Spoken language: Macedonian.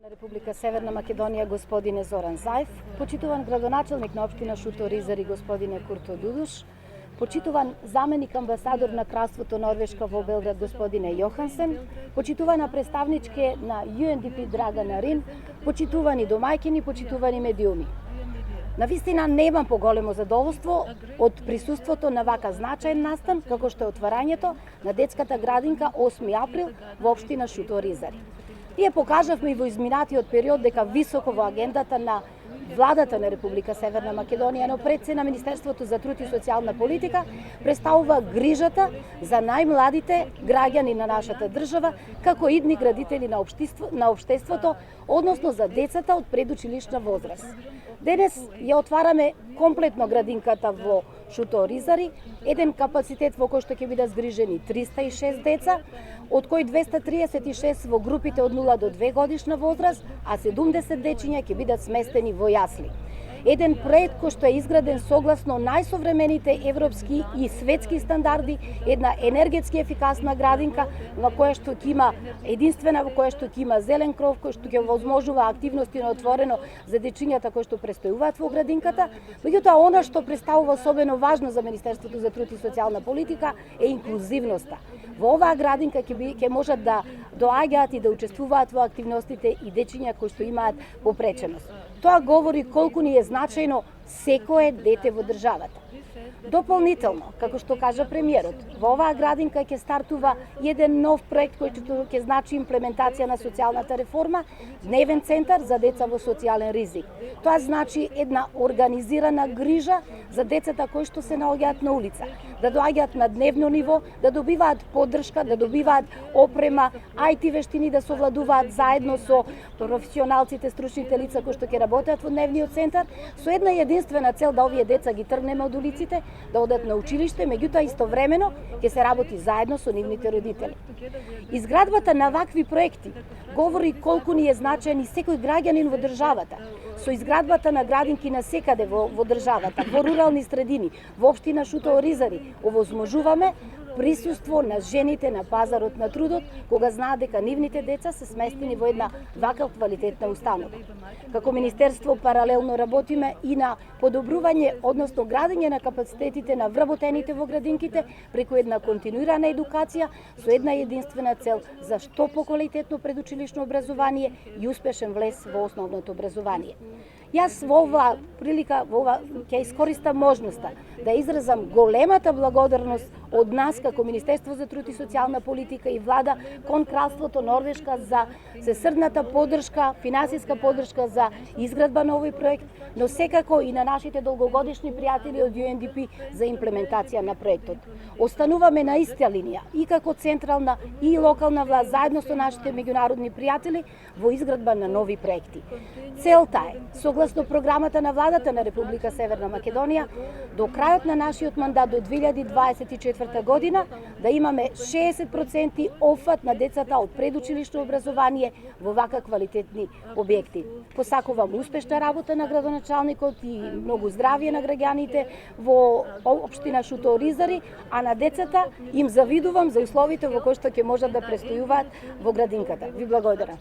Република Северна Македонија господине Зоран Заев, почитуван градоначелник на општина Шуто Ризари господине Курто Дудуш, почитуван заменик амбасадор на Кралството Норвешка во Белград господине Јохансен, почитувана представничке на UNDP Драгана Рин, почитувани домаќини, почитувани медиуми. Навистина немам поголемо задоволство од присуството на вака значаен настан како што е отварањето на детската градинка 8 април во општина Шуто Ризари. Ние покажавме и во изминатиот период дека високо во агендата на Владата на Република Северна Македонија, но пред се на Министерството за труд и социјална политика, представува грижата за најмладите граѓани на нашата држава, како идни градители на општеството, односно за децата од предучилишна возраст. Денес ја отвараме комплетно градинката во Шуто Ризари, еден капацитет во кој што ќе бидат згрижени 306 деца, од кои 236 во групите од 0 до 2 годишна возраст, а 70 дечиња ќе бидат сместени во јасли. Еден проект кој што е изграден согласно најсовремените европски и светски стандарди, една енергетски ефикасна градинка во која што ќе има единствена, во која што ќе има зелен кров, кој што ќе возможува активности на отворено за дечињата кои што престојуваат во градинката. Меѓутоа, она што представува особено важно за Министерството за труд и социјална политика е инклузивноста. Во оваа градинка ќе можат да доаѓаат и да учествуваат во активностите и дечиња кои што имаат попреченост. Тоа говори колку ни е значајно секое дете во државата. Дополнително, како што кажа премиерот, во оваа градинка ќе стартува еден нов проект кој ќе значи имплементација на социјалната реформа, дневен центар за деца во социјален ризик. Тоа значи една организирана грижа за децата кои што се наоѓаат на улица, да доаѓаат на дневно ниво, да добиваат поддршка, да добиваат опрема, IT вештини да совладуваат заедно со професионалците, стручните лица кои што ќе работат во дневниот центар, со една единствена цел да овие деца ги тргнеме од улиците, да одат на училиште, меѓутоа истовремено ќе се работи заедно со нивните родители. Изградбата на вакви проекти говори колку ни е значаен и секој граѓанин во државата. Со изградбата на градинки на секаде во државата, во рурални средини, во општина Шуто Ризари, овозможуваме присуство на жените на пазарот на трудот, кога знаат дека нивните деца се сместени во една вака квалитетна установа. Како Министерство паралелно работиме и на подобрување, односно градење на капацитетите на вработените во градинките преку една континуирана едукација со една единствена цел за што поквалитетно предучилишно образование и успешен влез во основното образование. Јас во оваа прилика ќе искористам можноста да изразам големата благодарност од нас како Министерство за труд и социјална политика и влада кон Кралството Норвешка за сесрдната поддршка, финансиска поддршка за изградба на овој проект, но секако и на нашите долгогодишни пријатели од UNDP за имплементација на проектот. Остануваме на иста линија и како централна и локална власт заедно со нашите меѓународни пријатели во изградба на нови проекти. Целта е, согласно програмата на владата на Република Северна Македонија, до крајот на нашиот мандат до 2024 година да имаме 60% офат на децата од предучилишно образование во вака квалитетни објекти. Посакувам успешна работа на градоначалникот и многу здравје на граѓаните во општина Шуто Ризари, а на децата им завидувам за условите во кои што ќе можат да престојуваат во градинката. Ви благодарам.